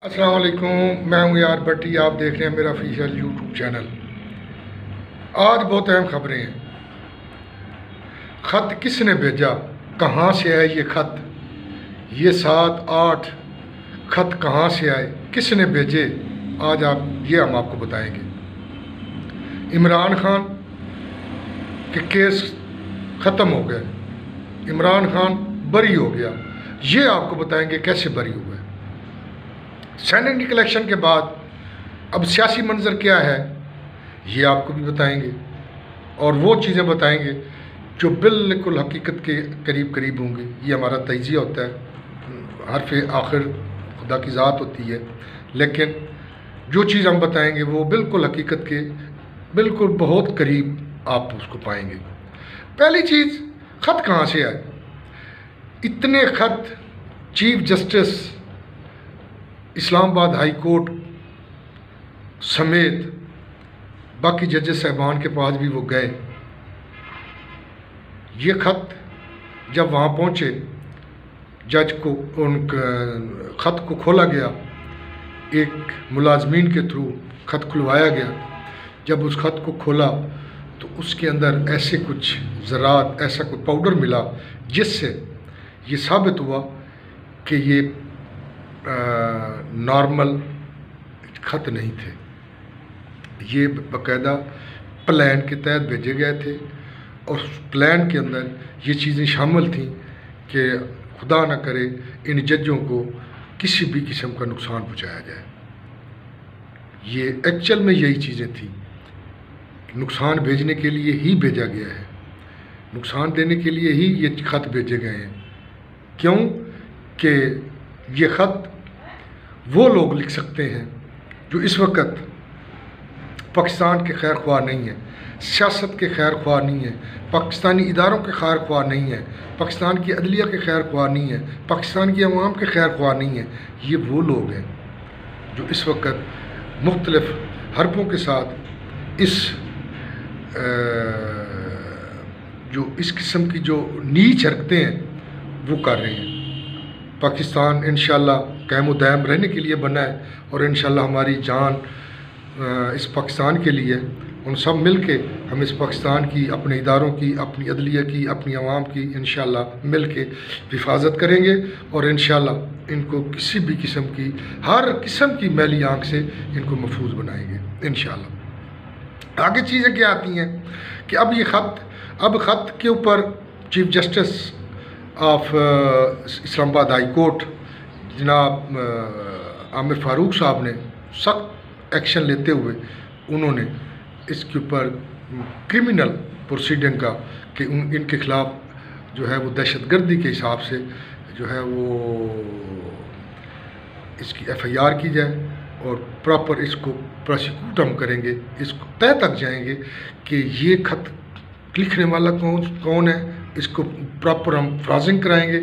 अस्सलाम वालेकुम, मैं हूँ यार भट्टी। आप देख रहे हैं मेरा ऑफिशियल यूट्यूब चैनल। आज बहुत अहम खबरें हैं। ख़त किसने भेजा, कहाँ से आए ये ख़त, ये 7-8 ख़त कहाँ से आए, किसने भेजे, आज हम आपको बताएंगे। इमरान खान के केस ख़त्म हो गए, इमरान खान बरी हो गया, ये आपको बताएंगे कैसे बरी हुए। सैनिक इलेक्शन के बाद अब सियासी मंजर क्या है, ये आपको भी बताएंगे, और वो चीज़ें बताएंगे जो बिल्कुल हकीकत के करीब करीब होंगी। ये हमारा तजिया होता है, हरफ आखिर खुदा की ज़ात होती है, लेकिन जो चीज़ हम बताएंगे वो बिल्कुल हकीकत के बिल्कुल बहुत करीब आप उसको पाएंगे। पहली चीज़, ख़त कहाँ से आए। इतने ख़त chief justice Islamabad high court समेत बाकी जजेस साहबान के पास भी वो गए। ये ख़त जब वहाँ पहुँचे, जज को उन ख़त को खोला गया, एक मुलाजमीन के थ्रू ख़त खुलवाया गया। जब उस ख़त को खोला तो उसके अंदर ऐसे कुछ ज़रात, ऐसा कोई पाउडर मिला जिससे ये साबित हुआ कि ये नॉर्मल ख़त नहीं थे। ये बाकायदा प्लान के तहत भेजे गए थे, और उस प्लान के अंदर ये चीज़ें शामिल थीं कि खुदा न करे इन जजों को किसी भी किस्म का नुकसान पहुँचाया जाए। ये एक्चुअल में यही चीज़ें थीं, नुकसान भेजने के लिए ही भेजा गया है, नुकसान देने के लिए ही ये ख़त भेजे गए हैं। क्यों कि ये ख़त वो लोग लिख सकते हैं जो इस वक्त पाकिस्तान के खैर ख्वाह नहीं है, सियासत के खैर ख्वाह नहीं है, पाकिस्तानी इदारों के खैर ख्वाह नहीं है, पाकिस्तान की अदलिया के खैर ख्वाह नहीं है, पाकिस्तान की अवाम के खैर ख्वाह नहीं है। ये वो लोग हैं जो इस वक्त मुख्तलिफ हरफों के साथ इस किस्म की जो नीच हरकतें हैं वो कर रहे हैं। पाकिस्तान इंशाल्लाह कायम दायम रहने के लिए बना है, और इंशाल्लाह हमारी जान इस पाकिस्तान के लिए। उन सब मिल के हम इस पाकिस्तान की, अपने इदारों की, अपनी अदलिया की, अपनी आवाम की इंशाल्लाह मिल के हिफाजत करेंगे, और इंशाल्लाह इनको किसी भी किस्म की, हर किस्म की मैली आँख से इनको महफूज बनाएंगे इंशाल्लाह। आगे चीज़ें क्या आती हैं कि अब ये ख़त के ऊपर chief justice of Islamabad high court जनाब आमिर फ़ारूक साहब ने सख्त एक्शन लेते हुए उन्होंने इसके ऊपर क्रिमिनल प्रोसीडिंग का कि इनके ख़िलाफ़ जो है वो दहशतगर्दी के हिसाब से जो है वो इसकी FIR की जाए, और प्रॉपर इसको प्रोसिक्यूट हम करेंगे, इसको तय तक जाएंगे कि ये ख़त लिखने वाला कौन है। इसको प्रॉपर हम फ्राजिंग कराएंगे,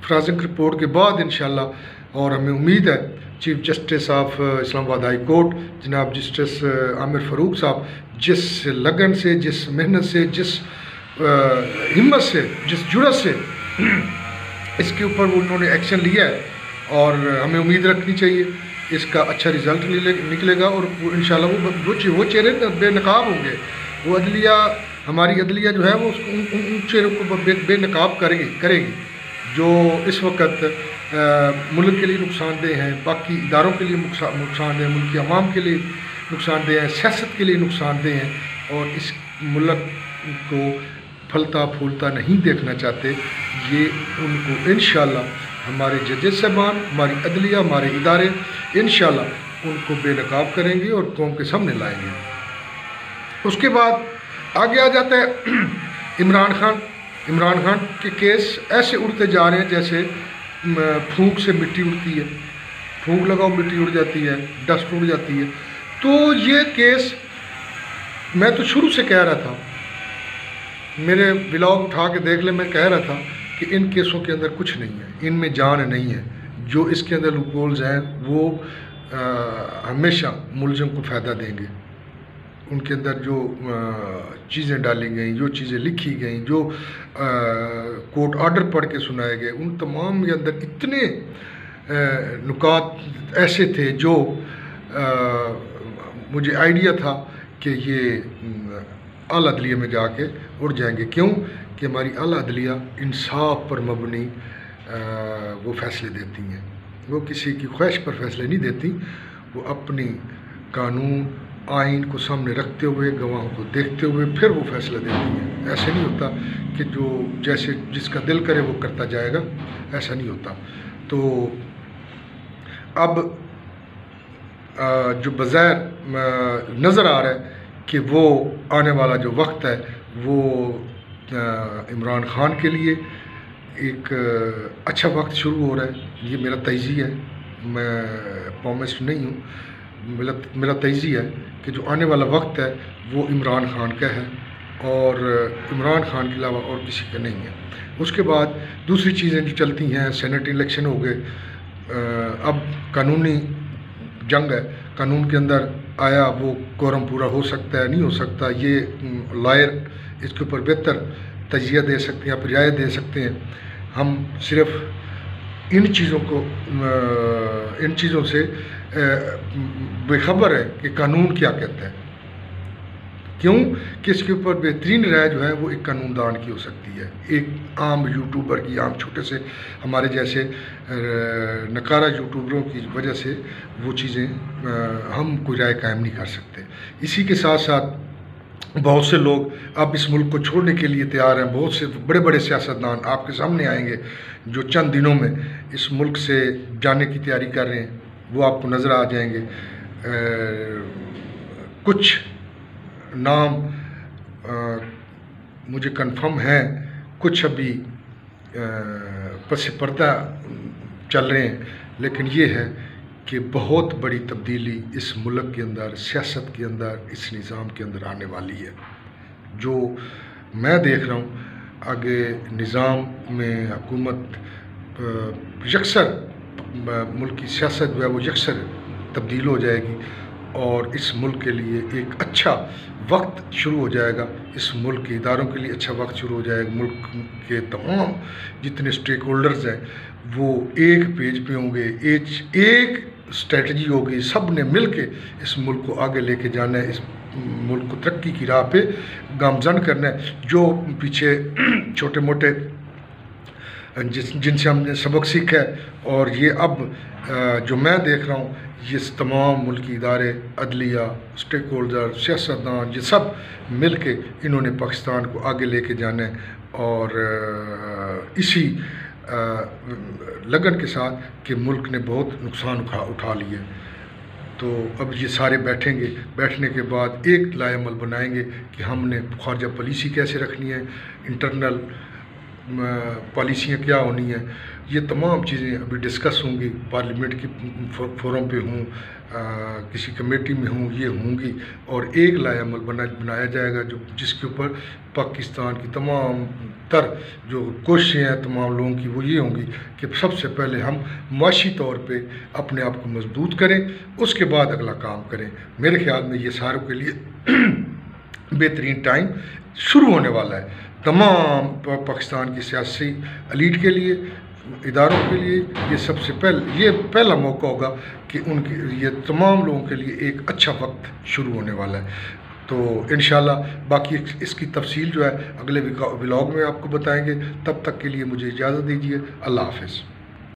फ्राजिंग रिपोर्ट के बाद इंशाल्लाह। और हमें उम्मीद है chief justice of Islamabad high court जनाब जस्टिस आमिर फ़ारूक साहब जिस लगन से, जिस मेहनत से, जिस हिम्मत से, जिस जुर्रत से इसके ऊपर उन्होंने एक्शन लिया है, और हमें उम्मीद रखनी चाहिए इसका अच्छा रिज़ल्ट निकलेगा, और इंशाल्लाह वो चेहरे बेनकाब होंगे। वो अदलिया, हमारी अदलिया जो है वो उसको उन चेहरों को बेनकाब करेगी जो इस वक्त मुल्क के लिए नुकसानदेह हैं, बाकी इदारों के लिए नुकसानदेह हैं, मुल्क की आवाम के लिए नुकसानदेह हैं, सियासत के लिए नुकसानदेह हैं, और इस मुल्क को फलता फूलता नहीं देखना चाहते। ये उनको इंशाल्लाह हमारे जजेस साहबान, हमारी अदलिया, हमारे इदारे इंशाल्लाह उनको बेनकाब करेंगे और कौम के सामने लाएंगे। उसके बाद आगे आ जाता है इमरान खान के केस ऐसे उड़ते जा रहे हैं जैसे फूंक से मिट्टी उड़ती है, फूंक लगाओ मिट्टी उड़ जाती है, डस्ट उड़ जाती है। तो ये केस मैं तो शुरू से कह रहा था, मेरे व्लॉग उठा के देख ले, मैं कह रहा था कि इन केसों के अंदर कुछ नहीं है, इनमें जान नहीं है। जो इसके अंदर लूपहोल्स हैं वो हमेशा मुलज़िम को फ़ायदा देंगे। उनके अंदर जो चीज़ें डाली गई, जो चीज़ें लिखी गई, जो कोर्ट ऑर्डर पढ़ के सुनाए गए, उन तमाम के अंदर इतने نکات ایسے تھے جو مجھے آئیڈیا تھا کہ یہ اعلیٰ عدلیہ میں جا کے اڑ جائیں گے. کیوں کہ ہماری اعلیٰ عدلیہ انصاف پر مبنی وہ فیصلے دیتی ہیں. وہ کسی کی خواہش پر فیصلے نہیں دیتی، وہ اپنی قانون آئین کو سامنے رکھتے ہوئے، گواہوں کو دیکھتے ہوئے پھر وہ فیصلہ دیتی ہیں. ایسے نہیں ہوتا کہ جو جیسے جس کا دل کرے وہ کرتا جائے گا، ایسا نہیں ہوتا. تو اب جو بظاہر نظر آ رہا ہے کہ وہ آنے والا جو وقت ہے وہ عمران خان کے لیے ایک اچھا وقت شروع ہو رہا ہے. یہ میرا تجزیہ ہے، میں پرومسڈ نہیں ہوں، میرا تجزیہ ہے کہ جو آنے والا وقت ہے وہ عمران خان کا ہے اور عمران خان کے علاوہ اور کسی کا نہیں ہے. اس کے بعد دوسری چیزیں جو چلتی ہیں، سینٹ الیکشن ہو گئے، اب قانونی جنگ ہے. قانون کے اندر آیا وہ کورم پورا ہو سکتا ہے نہیں ہو سکتا، یہ لائر اس کے اوپر بہتر تجزیہ دے سکتے ہیں، آپ رائے دے سکتے ہیں. ہم صرف ان چیزوں سے بے خبر ہے کہ قانون کیا کہتا ہے. کیوں کہ اس کے اوپر بہترین رائے جو ہے وہ ایک قانون دان کی ہو سکتی ہے، ایک عام یوٹیوبر کی، عام چھوٹے سے ہمارے جیسے نکارہ یوٹیوبروں کی وجہ سے وہ چیزیں ہم کوئی رائے قائم نہیں کر سکتے. اسی کے ساتھ ساتھ بہت سے لوگ اب اس ملک کو چھوڑنے کے لیے تیار ہیں. بہت سے بڑے بڑے سیاستدان آپ کے سامنے آئیں گے جو چند دنوں میں اس ملک سے جانے کی تیاری کر رہے ہیں، وہ آپ کو نظر آ جائیں گے. کچھ نام مجھے کنفرم ہیں، کچھ ابھی پس پردہ چل رہے ہیں، لیکن یہ ہے کہ بہت بڑی تبدیلی اس ملک کے اندر، سیاست کے اندر، اس نظام کے اندر آنے والی ہے. جو میں دیکھ رہا ہوں آگے نظام میں حکومت یکسر، ملک کی سیاست جو ہے وہ یکسر تبدیل ہو جائے گی اور اس ملک کے لیے ایک اچھا وقت شروع ہو جائے گا. اس ملک کے اداروں کے لیے اچھا وقت شروع ہو جائے گا. ملک کے تمام جتنے اسٹیک ہولڈرز ہیں وہ ایک پیج پہ ہوں گے، ایک اسٹریٹجی ہوگی، سب نے مل کے اس ملک کو آگے لے کے جانا ہے، اس ملک کو ترقی کی راہ پہ گامزن کرنا ہے. جو پیچھے چھوٹے موٹے جن سے ہم نے سبق سیکھا ہے اور یہ اب جو میں دیکھ رہا ہوں، یہ تمام ملکی ادارے، عدلیہ، اسٹیک ہولڈر، سیاستدان، یہ سب مل کے انہوں نے پاکستان کو آگے لے کے جانا ہے اور اسی لگن کے ساتھ کہ ملک نے بہت نقصان اٹھا لیے. تو اب یہ سارے بیٹھیں گے، بیٹھنے کے بعد ایک لائحہ عمل بنائیں گے کہ ہم نے خارجہ پالیسی کیسے رکھنی ہے، انٹرنل پالیسیاں کیا ہونی ہیں. یہ تمام چیزیں ابھی ڈسکس ہوں گی، پارلیمنٹ کی فورم پہ ہوں، کسی کمیٹی میں ہوں، یہ ہوں گی اور ایک لائحہ عمل بنایا جائے گا جس کے اوپر پاکستان کی تمام تر جو کوششیں ہیں تمام لوگوں کی وہ یہ ہوں گی کہ سب سے پہلے ہم معاشی طور پہ اپنے آپ کو مضبوط کریں، اس کے بعد اگلا کام کریں. میرے خیال میں یہ ساروں کے لیے بہترین ٹائم شروع ہونے والا ہے. تمام پاکستان کی سیاسی ایلیٹ کے لیے، اداروں کے لیے یہ سب سے یہ پہلا موقع ہوگا کہ ان کی یہ تمام لوگوں کے لیے ایک اچھا وقت شروع ہونے والا ہے. تو انشاءاللہ باقی اس کی تفصیل جو ہے اگلے ولاگ میں آپ کو بتائیں گے. تب تک کے لیے مجھے اجازت دیجیے. اللہ حافظ.